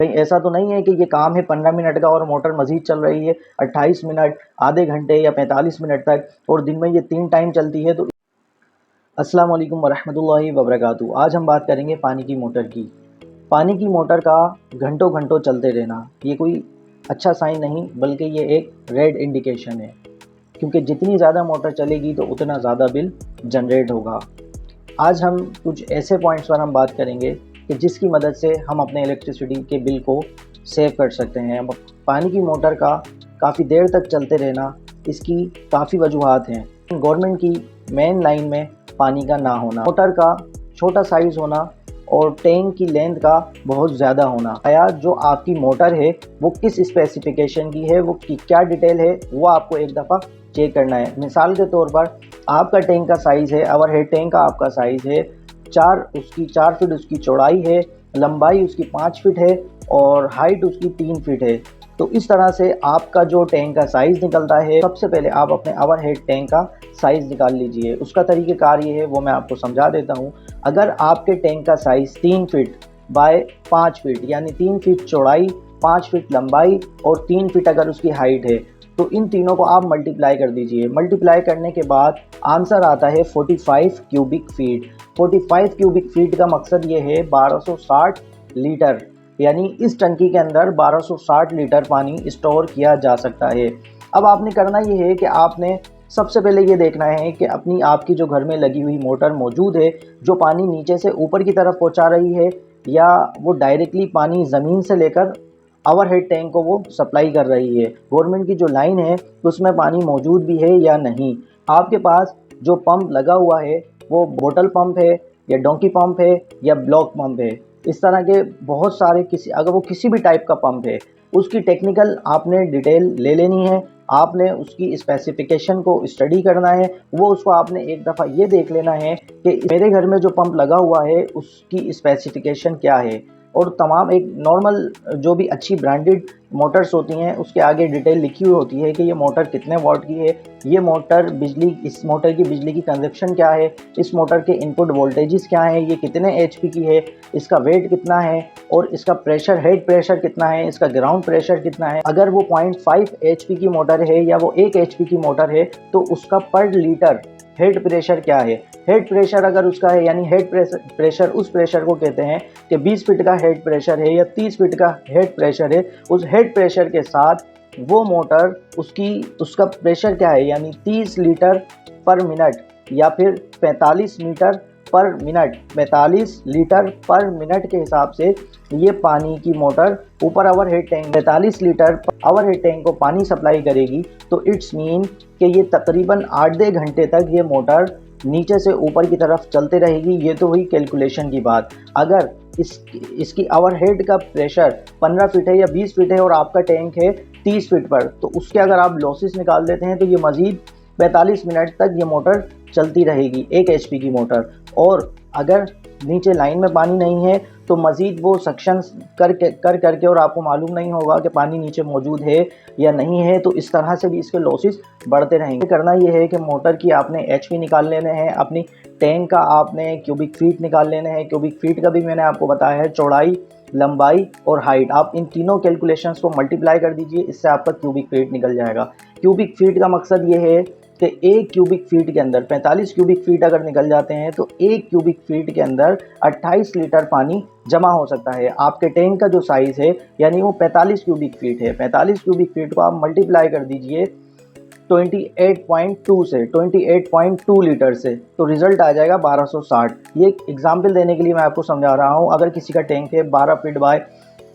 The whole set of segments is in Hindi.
कहीं ऐसा तो नहीं है कि ये काम है 15 मिनट का और मोटर मज़ीद चल रही है 28 मिनट, आधे घंटे या 45 मिनट तक, और दिन में ये 3 टाइम चलती है। तो अस्सलाम वालेकुम वरहमतुल्लाहि वबरकातुहू। आज हम बात करेंगे पानी की मोटर की। पानी की मोटर का घंटों घंटों चलते रहना ये कोई अच्छा साइन नहीं, बल्कि ये एक रेड इंडिकेशन है, क्योंकि जितनी ज़्यादा मोटर चलेगी तो उतना ज़्यादा बिल जनरेट होगा। आज हम कुछ ऐसे पॉइंट्स पर हम बात करेंगे कि जिसकी मदद से हम अपने इलेक्ट्रिसिटी के बिल को सेव कर सकते हैं। पानी की मोटर का काफ़ी देर तक चलते रहना, इसकी काफ़ी वजूहात हैं। गवर्नमेंट की मेन लाइन में पानी का ना होना, मोटर का छोटा साइज़ होना और टैंक की लेंथ का बहुत ज़्यादा होना, या जो आपकी मोटर है वो किस स्पेसिफिकेशन की है, वो क्या डिटेल है, वो आपको एक दफ़ा चेक करना है। मिसाल के तौर पर आपका टैंक का साइज़ है, ओवर हेड टैंक का आपका साइज़ है 4 फीट उसकी चौड़ाई है, लंबाई उसकी 5 फीट है और हाइट उसकी 3 फीट है। तो इस तरह से आपका जो टैंक का साइज़ निकलता है, सबसे पहले आप अपने ओवर हेड टैंक का साइज़ निकाल लीजिए। उसका तरीक़ेकार ये है, वो मैं आपको समझा देता हूँ। अगर आपके टैंक का साइज़ 3 फीट बाय 5 फीट यानी 3 फीट चौड़ाई, 5 फीट लंबाई और 3 फीट अगर उसकी हाइट है, तो इन तीनों को आप मल्टीप्लाई कर दीजिए। मल्टीप्लाई करने के बाद आंसर आता है 45 क्यूबिक फीट। 45 क्यूबिक फीट का मकसद ये है 1260 लीटर, यानी इस टंकी के अंदर 1260 लीटर पानी स्टोर किया जा सकता है। अब आपने करना ये है कि आपने सबसे पहले ये देखना है कि आपकी जो घर में लगी हुई मोटर मौजूद है, जो पानी नीचे से ऊपर की तरफ पहुंचा रही है, या वो डायरेक्टली पानी ज़मीन से लेकर ओवरहेड टैंक को वो सप्लाई कर रही है। गवर्नमेंट की जो लाइन है उसमें पानी मौजूद भी है या नहीं। आपके पास जो पंप लगा हुआ है वो बोतल पंप है या डोंकी पंप है या ब्लॉक पंप है, इस तरह के बहुत सारे अगर वो किसी भी टाइप का पंप है, उसकी टेक्निकल आपने डिटेल ले लेनी है। आपने उसकी स्पेसिफिकेशन को स्टडी करना है, वो उसको आपने एक दफ़ा ये देख लेना है कि मेरे घर में जो पंप लगा हुआ है उसकी स्पेसिफिकेशन क्या है। और तमाम एक नॉर्मल जो भी अच्छी ब्रांडेड मोटर्स होती हैं उसके आगे डिटेल लिखी हुई होती है कि ये मोटर कितने वॉट की है, ये मोटर इस मोटर की बिजली की कंजप्शन क्या है, इस मोटर के इनपुट वोल्टेजेस क्या हैं, ये कितने एचपी की है, इसका वेट कितना है और इसका प्रेशर, हेड प्रेशर कितना है, इसका ग्राउंड प्रेशर कितना है। अगर वो 0.5 एचपी की मोटर है या वो 1 एचपी की मोटर है, तो उसका पर लीटर हेड प्रेशर क्या है। हेड प्रेशर अगर उसका है, यानी हेड प्रेशर उस प्रेशर को कहते हैं कि 20 फीट का हेड प्रेशर है या 30 फीट का हेड प्रेशर है, उस हेड प्रेशर के साथ वो मोटर उसका प्रेशर क्या है, यानी 30 लीटर पर मिनट या फिर 45 मीटर पर मिनट, 45 लीटर पर मिनट के हिसाब से ये पानी की मोटर ऊपर over head tank 45 litre over head tank को पानी सप्लाई करेगी। तो इट्स मीन कि ये तकरीबन 8 घंटे तक ये मोटर नीचे से ऊपर की तरफ चलते रहेगी। ये तो हुई कैलकुलेशन की बात। अगर इसकी ओवर हेड का प्रेशर 15 फीट है या 20 फीट है और आपका टैंक है 30 फीट पर, तो उसके अगर आप लॉसेस निकाल देते हैं तो ये मज़ीद 45 मिनट तक ये मोटर चलती रहेगी, 1 एचपी की मोटर। और अगर नीचे लाइन में पानी नहीं है तो मज़ीद वो सक्शन करके और आपको मालूम नहीं होगा कि पानी नीचे मौजूद है या नहीं है, तो इस तरह से भी इसके लॉसेस बढ़ते रहेंगे। करना ये है कि मोटर की आपने एचपी निकाल लेने हैं, अपनी टैंक का आपने क्यूबिक फीट निकाल लेने हैं। क्यूबिक फीट का भी मैंने आपको बताया है, चौड़ाई, लंबाई और हाइट। आप इन तीनों कैलकुलेशंस को मल्टीप्लाई कर दीजिए, इससे आपका क्यूबिक फीट निकल जाएगा। क्यूबिक फीट का मकसद ये है कि 1 क्यूबिक फीट के अंदर 45 क्यूबिक फीट अगर निकल जाते हैं तो 1 क्यूबिक फीट के अंदर 28 लीटर पानी जमा हो सकता है। आपके टैंक का जो साइज़ है यानी वो 45 क्यूबिक फीट है, 45 क्यूबिक फीट को आप मल्टीप्लाई कर दीजिए 28.2 से, 28.2 लीटर से, तो रिज़ल्ट आ जाएगा 1260। ये एग्जाम्पल देने के लिए मैं आपको समझा रहा हूँ। अगर किसी का टैंक है 12 फीट बाय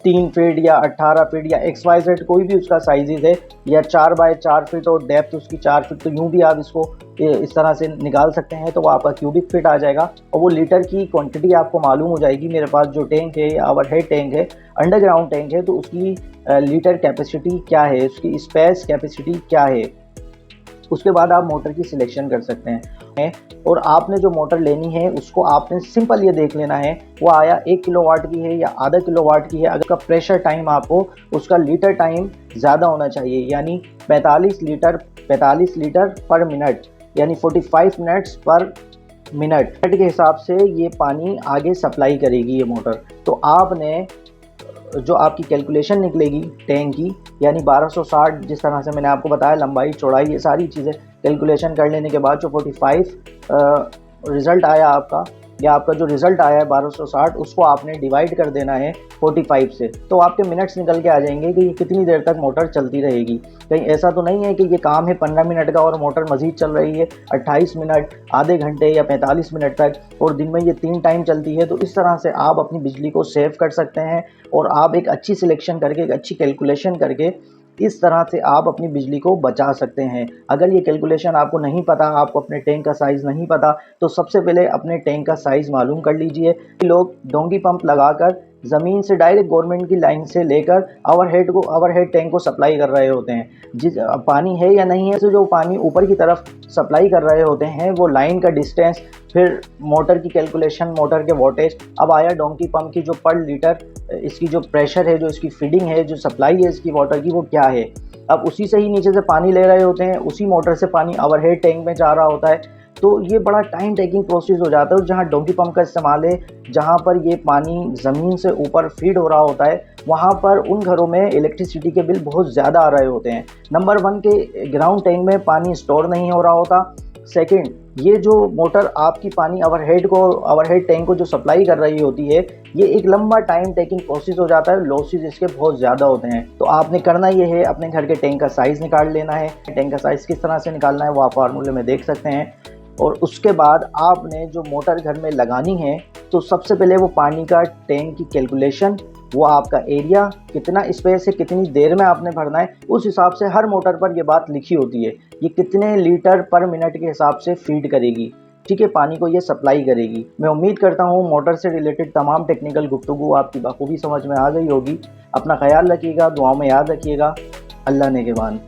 3 फीट या 18 फीट या XYZ कोई भी उसका साइज़ है, या 4 बाय 4 फीट और डेप्थ उसकी 4 फीट, तो यूँ भी आप इसको इस तरह से निकाल सकते हैं, तो वो आपका क्यूबिक फीट आ जाएगा और वो लीटर की क्वांटिटी आपको मालूम हो जाएगी। मेरे पास जो टैंक है या ओवर हेड टैंक है, अंडरग्राउंड टैंक है, तो उसकी लीटर कैपेसिटी क्या है, उसकी स्पेस कैपेसिटी क्या है। उसके बाद आप मोटर की सिलेक्शन कर सकते हैं और आपने जो मोटर लेनी है उसको आपने सिंपल ये देख लेना है वो आया 1 किलोवाट की है या आधा किलोवाट की है। अगर का प्रेशर टाइम आपको उसका लीटर टाइम ज़्यादा होना चाहिए, यानी 45 लीटर पर मिनट, यानी 45 मिनट्स पर मिनट के हिसाब से ये पानी आगे सप्लाई करेगी ये मोटर। तो आपने जो आपकी कैलकुलेशन निकलेगी टैंक की, यानी 1260, जिस तरह से मैंने आपको बताया, लंबाई चौड़ाई ये सारी चीज़ें कैलकुलेशन कर लेने के बाद जो 45 रिज़ल्ट आया आपका, या आपका जो रिज़ल्ट आया है 1260, उसको आपने डिवाइड कर देना है 45 से, तो आपके मिनट्स निकल के आ जाएंगे कि ये कितनी देर तक मोटर चलती रहेगी। कहीं ऐसा तो नहीं है कि ये काम है 15 मिनट का और मोटर मज़ीद चल रही है 28 मिनट, आधे घंटे या 45 मिनट तक, और दिन में ये 3 टाइम चलती है। तो इस तरह से आप अपनी बिजली को सेव कर सकते हैं, और आप एक अच्छी सिलेक्शन करके, एक अच्छी कैलकुलेशन करके इस तरह से आप अपनी बिजली को बचा सकते हैं। अगर ये कैलकुलेशन आपको नहीं पता, आपको अपने टैंक का साइज़ नहीं पता, तो सबसे पहले अपने टैंक का साइज़ मालूम कर लीजिए। लोग डोंगी पंप लगाकर ज़मीन से डायरेक्ट गवर्नमेंट की लाइन से लेकर ओवरहेड टैंक को सप्लाई कर रहे होते हैं। जिस पानी है या नहीं है, तो जो पानी ऊपर की तरफ सप्लाई कर रहे होते हैं, वो लाइन का डिस्टेंस, फिर मोटर की कैलकुलेशन, मोटर के वोल्टेज, अब आया डोंकी पंप की जो पर लीटर इसकी जो प्रेशर है, जो इसकी फीडिंग है, जो सप्लाई है इसकी वाटर की, वो क्या है। अब उसी से ही नीचे से पानी ले रहे होते हैं, उसी मोटर से पानी ओवरहेड टैंक में जा रहा होता है, तो ये बड़ा टाइम टेकिंग प्रोसेस हो जाता है। और जहाँ डोंकी पंप का इस्तेमाल है, जहाँ पर ये पानी ज़मीन से ऊपर फीड हो रहा होता है, वहाँ पर उन घरों में इलेक्ट्रिसिटी के बिल बहुत ज़्यादा आ रहे होते हैं। नंबर 1 के ग्राउंड टैंक में पानी स्टोर नहीं हो रहा होता। सेकंड, ये जो मोटर आपकी पानी ओवरहेड टैंक को जो सप्लाई कर रही होती है, ये एक लंबा टाइम टेकिंग प्रोसेस हो जाता है, लॉसेस इसके बहुत ज़्यादा होते हैं। तो आपने करना ये है, अपने घर के टैंक का साइज़ निकाल लेना है। टैंक का साइज़ किस तरह से निकालना है वो आप फार्मूले में देख सकते हैं। और उसके बाद आपने जो मोटर घर में लगानी है, तो सबसे पहले वो पानी का टैंक की कैलकुलेशन, वो आपका एरिया, कितना स्पेस है, कितनी देर में आपने भरना है, उस हिसाब से हर मोटर पर ये बात लिखी होती है। ये कितने लीटर पर मिनट के हिसाब से फीड करेगी, ठीक है, पानी को ये सप्लाई करेगी। मैं उम्मीद करता हूँ मोटर से रिलेटेड तमाम टेक्निकल गुफ्तगू आपकी बखूबी समझ में आ गई होगी। अपना ख्याल रखिएगा, दुआओं में याद रखिएगा। अल्लाह नेगेबान।